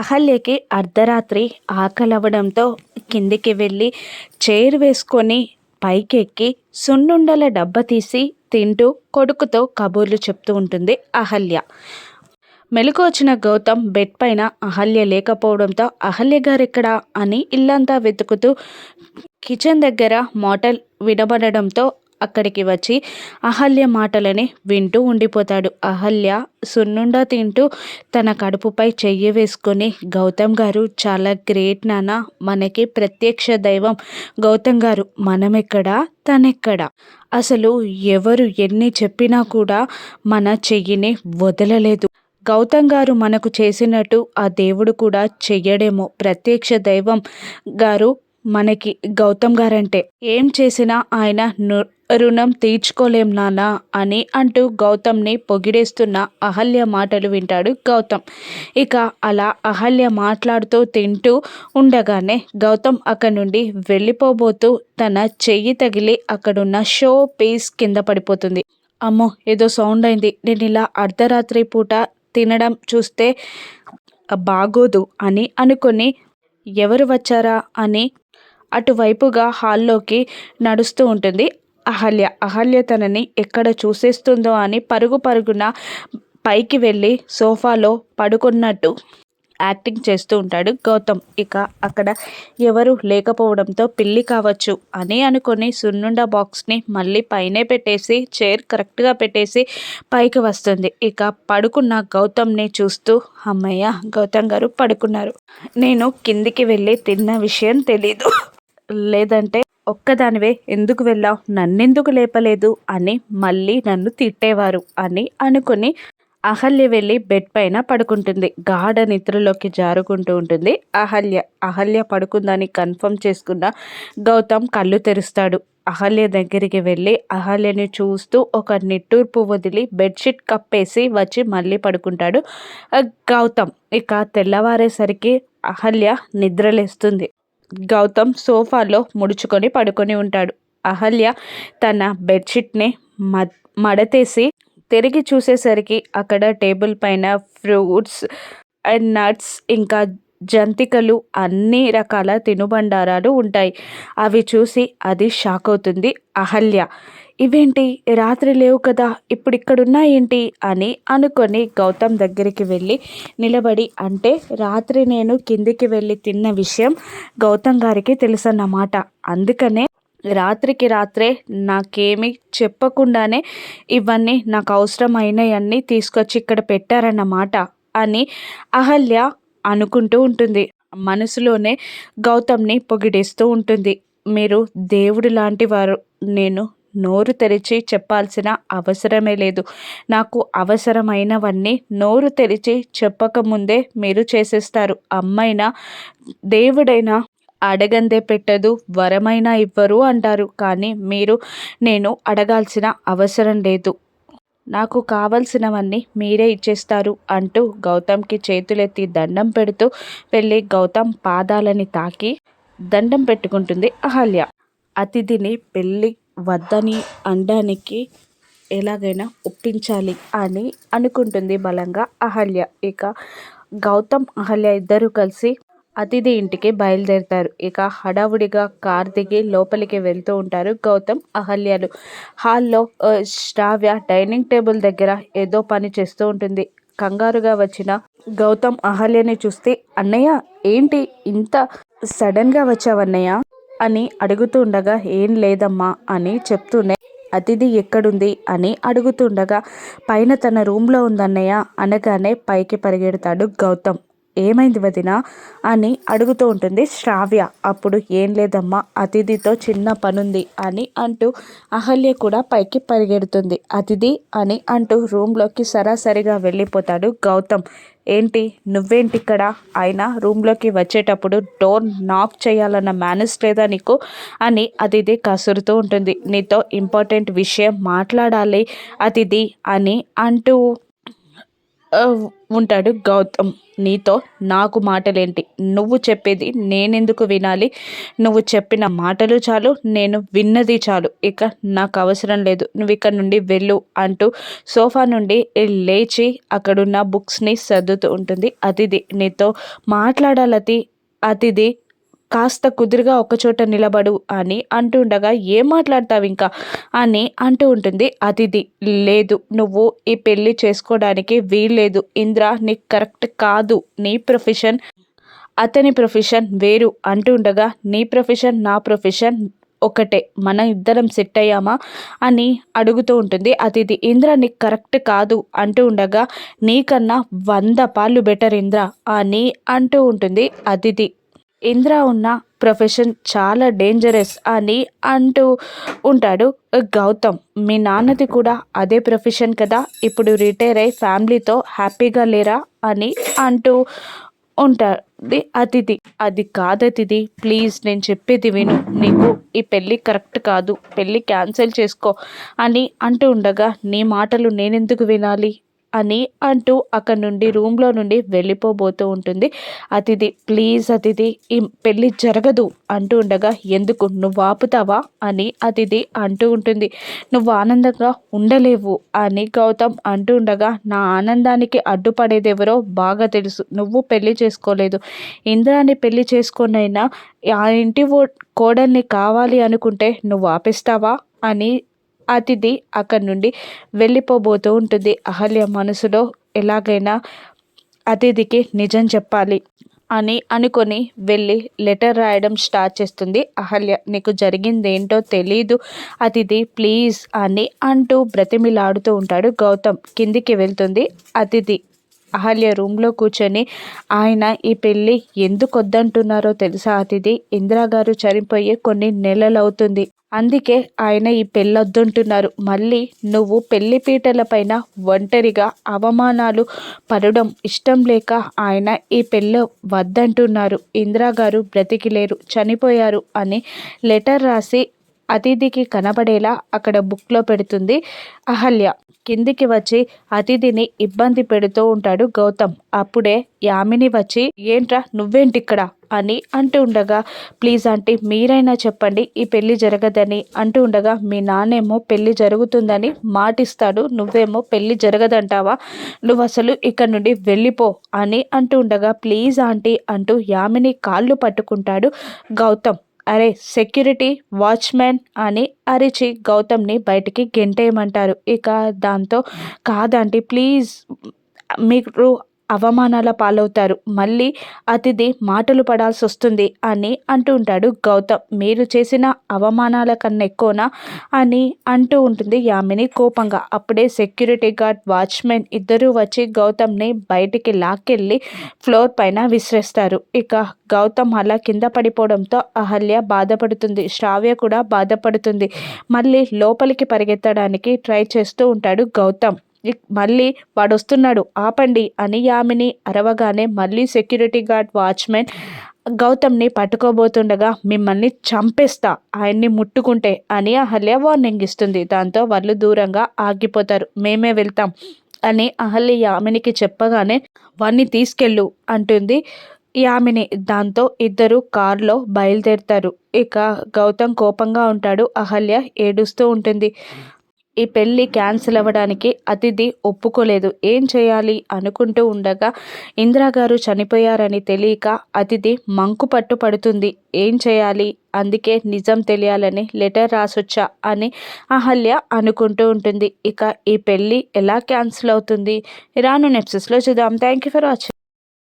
అహల్యకి అర్ధరాత్రి ఆకలవడంతో కిందికి వెళ్ళి చైర్ వేసుకొని పైకెక్కి సున్నుండల డబ్బా తీసి తింటూ కొడుకుతో కబుర్లు చెప్తూ ఉంటుంది అహల్య. మెలకు వచ్చిన గౌతమ్ బెడ్ పైన అహల్య లేకపోవడంతో అహల్య గారెక్కడా అని ఇల్లంతా వెతుకుతూ కిచెన్ దగ్గర మాటలు వినబడడంతో అక్కడికి వచ్చి అహల్య మాటలని వింటూ ఉండిపోతాడు. అహల్య సున్నుండ తింటూ తన కడుపుపై చెయ్యి వేసుకొని, గౌతమ్ గారు చాలా గ్రేట్ నాన్న, మనకి ప్రత్యక్ష దైవం గౌతమ్ గారు, మనమెక్కడా తనెక్కడా, అసలు ఎవరు ఎన్ని చెప్పినా కూడా మన చెయ్యిని వదలలేదు. గౌతమ్ గారు మనకు చేసినట్టు ఆ దేవుడు కూడా చెయ్యడేమో. ప్రత్యక్ష దైవం గారు మనకి గౌతమ్ గారంటే ఏం చేసినా ఆయన రుణం తీర్చుకోలేం నాన్న అని అంటూ గౌతమ్ని పొగిడేస్తున్న అహల్య మాటలు వింటాడు గౌతమ్. ఇక అలా అహల్య మాట్లాడుతూ తింటూ ఉండగానే గౌతమ్ అక్కడి నుండి వెళ్ళిపోబోతూ తన చెయ్యి తగిలి అక్కడున్న షో పీస్ కింద పడిపోతుంది. అమ్మో, ఏదో సౌండ్ అయింది, నేను ఇలా అర్ధరాత్రి పూట తినడం చూస్తే బాగోదు అని అనుకొని ఎవరు వచ్చారా అని అటువైపుగా హాల్లోకి నడుస్తూ ఉంటుంది అహల్య. అహల్య తనని ఎక్కడ చూసేస్తుందో అని పరుగు పరుగున పైకి వెళ్ళి సోఫాలో పడుకున్నట్టు యాక్టింగ్ చేస్తూ ఉంటాడు గౌతమ్. ఇక అక్కడ ఎవరు లేకపోవడంతో పిల్లి కావచ్చు అని అనుకొని సున్నుండ బాక్స్ని మళ్ళీ పైనే పెట్టేసి చైర్ కరెక్ట్గా పెట్టేసి పైకి వస్తుంది. ఇక పడుకున్న గౌతమ్ని చూస్తూ, అమ్మయ్య గౌతమ్ గారు పడుకున్నారు, నేను కిందికి వెళ్ళి తిన్న విషయం తెలీదు, లేదంటే ఒక్కదానివే ఎందుకు వెళ్ళావు, నన్నెందుకు లేపలేదు అని మళ్ళీ నన్ను తిట్టేవారు అని అనుకుని అహల్య వెళ్ళి బెడ్ పైన పడుకుంటుంది. గాఢ నిద్రలోకి జారుకుంటూ ఉంటుంది అహల్య. అహల్య పడుకుందని కన్ఫర్మ్ చేసుకున్న గౌతమ్ కళ్ళు తెరుస్తాడు. అహల్య దగ్గరికి వెళ్ళి అహల్యని చూస్తూ ఒక నిట్టూర్పు వదిలి బెడ్షీట్ కప్పేసి వచ్చి మళ్ళీ పడుకుంటాడు గౌతమ్. ఇక తెల్లవారేసరికి అహల్య నిద్రలేస్తుంది. గౌతమ్ సోఫాలో ముడుచుకొని పడుకొని ఉంటాడు. అహల్య తన బెడ్షీట్ని మడతేసి తిరిగి చూసేసరికి అక్కడ టేబుల్ పైన ఫ్రూట్స్ అండ్ నట్స్ ఇంకా జంతికలు అన్ని రకాల తినుబండారాలు ఉంటాయి. అవి చూసి అది షాక్ అవుతుంది అహల్య. ఇవేంటి, రాత్రి లేవు కదా, ఇప్పుడు ఇక్కడున్నాయేంటి అని అనుకొని గౌతమ్ దగ్గరికి వెళ్ళి నిలబడి, అంటే రాత్రి నేను కిందికి వెళ్ళి తిన్న విషయం గౌతమ్ గారికి తెలుసన్నమాట, అందుకనే రాత్రికి రాత్రే నాకేమీ చెప్పకుండానే ఇవన్నీ నాకు అవసరమైనవన్నీ తీసుకొచ్చి ఇక్కడ పెట్టారన్నమాట అని అహల్య అనుకుంటూ ఉంటుంది. మనసులోనే గౌతమ్ని పొగిడేస్తూ ఉంటుంది. మీరు దేవుడు లాంటి వారు, నేను నోరు తెరిచి చెప్పాల్సిన అవసరమే లేదు, నాకు అవసరమైనవన్నీ నోరు తెరిచి చెప్పకముందే మీరు చేసేస్తారు. అమ్మైనా దేవుడైనా అడగందే పెట్టదు, వరమైనా ఇవ్వరు అంటారు, కానీ మీరు నేను అడగాల్సిన అవసరం లేదు, నాకు కావలసినవన్నీ మీరే ఇచ్చేస్తారు అంటూ గౌతమ్కి చేతులెత్తి దండం పెడుతూ వెళ్ళి గౌతమ్ పాదాలని తాకి దండం పెట్టుకుంటుంది అహల్య. అతిథిని పెళ్ళి వద్దని అనడానికి ఎలాగైనా ఒప్పించాలి అని అనుకుంటుంది బలంగా అహల్య. ఇక గౌతమ్ అహల్య ఇద్దరు కలిసి అతిథి ఇంటికి బయలుదేరుతారు. ఇక హడావుడిగా కార్ దిగి లోపలికి వెళ్తూ ఉంటారు గౌతమ్ అహల్యలు. హాల్లో శ్రావ్య డైనింగ్ టేబుల్ దగ్గర ఏదో పని చేస్తూ ఉంటుంది. కంగారుగా వచ్చిన గౌతమ్ అహల్యని చూస్తే, అన్నయ్య ఏంటి ఇంత సడన్గా వచ్చావన్నయ్య అని అడుగుతుండగా, ఏం లేదమ్మా అని చెప్తూనే, అతిథి ఎక్కడుంది అని అడుగుతుండగా, పైన తన రూమ్లో ఉందన్నయ్య అనగానే పైకి పరిగెడతాడు గౌతమ్. ఏమైంది వదినా అని అడుగుతూ ఉంటుంది శ్రావ్య. అప్పుడు ఏం లేదమ్మా, అతిథితో చిన్న పనుంది అని అంటూ అహల్య కూడా పైకి పరిగెడుతుంది. అతిథి అని అంటూ రూమ్లోకి సరాసరిగా వెళ్ళిపోతాడు గౌతమ్. ఏంటి నువ్వేంటి ఇక్కడ, ఆయన రూమ్లోకి వచ్చేటప్పుడు డోర్ నాక్ చేయాలన్న మేనర్స్ లేదా నీకు అని అతిథి కసురుతూ ఉంటుంది. నీతో ఇంపార్టెంట్ విషయం మాట్లాడాలి అతిథి అని అంటూ ఉంటాడు గౌతమ్. నీతో నాకు మాటలేంటి, నువ్వు చెప్పేది నేనెందుకు వినాలి, నువ్వు చెప్పిన మాటలు చాలు, నేను విన్నది చాలు, ఇక నాకు అవసరం లేదు, నువ్వు ఇక్కడ నుండి వెళ్ళు అంటూ సోఫా నుండి లేచి అక్కడున్న బుక్స్ని సర్దుతూ ఉంటుంది. అతిథి నీతో మాట్లాడాలతి, అతిథి కాస్త కుదురుగా ఒకచోట నిలబడు అని అంటుండగా ఏం మాట్లాడతావు ఇంకా అని అంటూ ఉంటుంది అతిథి. లేదు, నువ్వు ఈ పెళ్ళి చేసుకోవడానికి వీల్లేదు ఇంద్ర, నీకు కరెక్ట్ కాదు, నీ ప్రొఫెషన్ అతని ప్రొఫెషన్ వేరు అంటూ ఉండగా నీ ప్రొఫెషన్ నా ప్రొఫెషన్ ఒకటే, మన ఇద్దరం సెట్ అయ్యామా అని అడుగుతూ ఉంటుంది అతిథి. ఇంద్ర నీకు కరెక్ట్ కాదు అంటూ ఉండగా నీకన్నా 100 పాళ్ళు బెటర్ ఇంద్ర అని అంటూ ఉంటుంది అతిథి. ఇంద్ర ఉన్న ప్రొఫెషన్ చాలా డేంజరస్ అని అంటూ ఉంటాడు గౌతమ్. మీ నాన్నది కూడా అదే ప్రొఫెషన్ కదా, ఇప్పుడు రిటైర్ అయ్యి ఫ్యామిలీతో హ్యాపీగా లేరా అని అంటూ ఉంటుంది అతిథి. అది కాదు అతిథి, ప్లీజ్ నేను చెప్పేది విను, నీకు ఈ పెళ్ళి కరెక్ట్ కాదు, పెళ్ళి క్యాన్సిల్ చేసుకో అని అంటూ ఉండగా నీ మాటలు నేనెందుకు వినాలి అని అంటూ అక్కడి నుండి రూమ్లో నుండి వెళ్ళిపోబోతూ ఉంటుంది అతిథి. ప్లీజ్ అతిథి, ఈ పెళ్ళి జరగదు అంటూ ఉండగా ఎందుకు, నువ్వు ఆపుతావా అని అతిథి అంటూ ఉంటుంది. నువ్వు ఆనందంగా ఉండలేవు అని గౌతమ్ అంటూ ఉండగా నా ఆనందానికి అడ్డుపడేదెవరో బాగా తెలుసు, నువ్వు పెళ్లి చేసుకోలేదు, ఇంద్రాన్ని పెళ్లి చేసుకునైనా ఆ ఇంటి కోడల్ని కావాలి అనుకుంటే నువ్వు ఆపేస్తావా అని అతిథి అక్కడి నుండి వెళ్ళిపోబోతూ ఉంటుంది. అహల్య మనసులో ఎలాగైనా అతిథికి నిజం చెప్పాలి అని అనుకొని వెళ్ళి లెటర్ రాయడం స్టార్ట్ చేస్తుంది అహల్య. నీకు జరిగిందేంటో తెలీదు అతిథి, ప్లీజ్ అని అంటూ బ్రతిమిలాడుతూ ఉంటాడు గౌతమ్. కిందికి వెళ్తుంది అతిథి. అహల్య రూమ్లో కూర్చొని ఆయన ఈ పెళ్ళి ఎందుకు వద్దంటున్నారో తెలుసా అతిథి, ఇందిరాగారు చనిపోయి కొన్ని నెలలవుతుంది, అందుకే ఆయన ఈ పెళ్ళొద్దంటున్నారు. మళ్ళీ నువ్వు పెళ్లి పీటల పైన ఒంటరిగా అవమానాలు పడడం ఇష్టం లేక ఆయన ఈ పెళ్ళి వద్దంటున్నారు. ఇందిరాగారు బ్రతికిలేరు, చనిపోయారు అని లెటర్ రాసి అతిథికి కనబడేలా అక్కడ బుక్లో పెడుతుంది అహల్య. కిందికి వచ్చి అతిథిని ఇబ్బంది పెడుతూ ఉంటాడు గౌతమ్. అప్పుడే యామిని వచ్చి ఏంట్రా నువ్వేంటిక్కడ అని అంటూ ఉండగా ప్లీజ్ ఆంటీ మీరైనా చెప్పండి ఈ పెళ్ళి జరగదని అంటూ ఉండగా మీ నాన్నేమో పెళ్ళి జరుగుతుందని మాటిస్తాడు, నువ్వేమో పెళ్ళి జరగదంటావా, నువ్వు అసలు ఇక్కడ నుండి వెళ్ళిపో అని అంటూ ఉండగా ప్లీజ్ ఆంటీ అంటూ యామిని కాళ్ళు పట్టుకుంటాడు గౌతమ్. అరే సెక్యూరిటీ వాచ్మెన్ అని అరిచి గౌతమ్ని బయటికి గెంటేయమంటారు. ఇక దాంతో కాదంటే ప్లీజ్ మీరు అవమానాల పాలవుతారు, మళ్ళీ అతిథి మాటలు పడాల్సి వస్తుంది అని అంటూ ఉంటాడు గౌతమ్. మీరు చేసిన అవమానాల కన్నా ఎక్కువనా అని అంటూ ఉంటుంది యామిని కోపంగా. అప్పుడే సెక్యూరిటీ గార్డ్ వాచ్మెన్ ఇద్దరూ వచ్చి గౌతమ్ని బయటికి లాక్కెళ్ళి ఫ్లోర్ పైన విసిరేస్తారు. ఇక గౌతమ్ అలా కింద పడిపోవడంతో అహల్య బాధపడుతుంది, శ్రావ్య కూడా బాధపడుతుంది. మళ్ళీ లోపలికి పరిగెత్తడానికి ట్రై చేస్తూ ఉంటాడు గౌతమ్. మళ్ళీ వాడు వస్తున్నాడు ఆపండి అని యామిని అరవగానే మళ్ళీ సెక్యూరిటీ గార్డ్ వాచ్మెన్ గౌతమ్ని పట్టుకోబోతుండగా మిమ్మల్ని చంపేస్తా ఆయన్ని ముట్టుకుంటే అని అహల్య వార్నింగ్ ఇస్తుంది. దాంతో వాళ్ళు దూరంగా ఆగిపోతారు. మేమే వెళ్తాం అని అహల్య యామినికి చెప్పగానే వాడిని తీసుకెళ్ళు అంటుంది యామిని. దాంతో ఇద్దరు కారులో బయలుదేరుతారు. ఇక గౌతమ్ కోపంగా ఉంటాడు, అహల్య ఏడుస్తూ ఉంటుంది. ఈ పెళ్ళి క్యాన్సిల్ అవ్వడానికి అతిథి ఒప్పుకోలేదు. ఏం చేయాలి అనుకుంటూ ఉండగా ఇందిరాగారు చనిపోయారని తెలియక అతిథి మంకు పట్టు పడుతుంది. ఏం చేయాలి, అందుకే నిజం తెలియాలని లెటర్ రాసొచ్చా అని అహల్య అనుకుంటూ ఉంటుంది. ఇక ఈ పెళ్ళి ఎలా క్యాన్సిల్ అవుతుంది రాను ఎపిసోడ్స్లో చూద్దాం. Thank you for watching.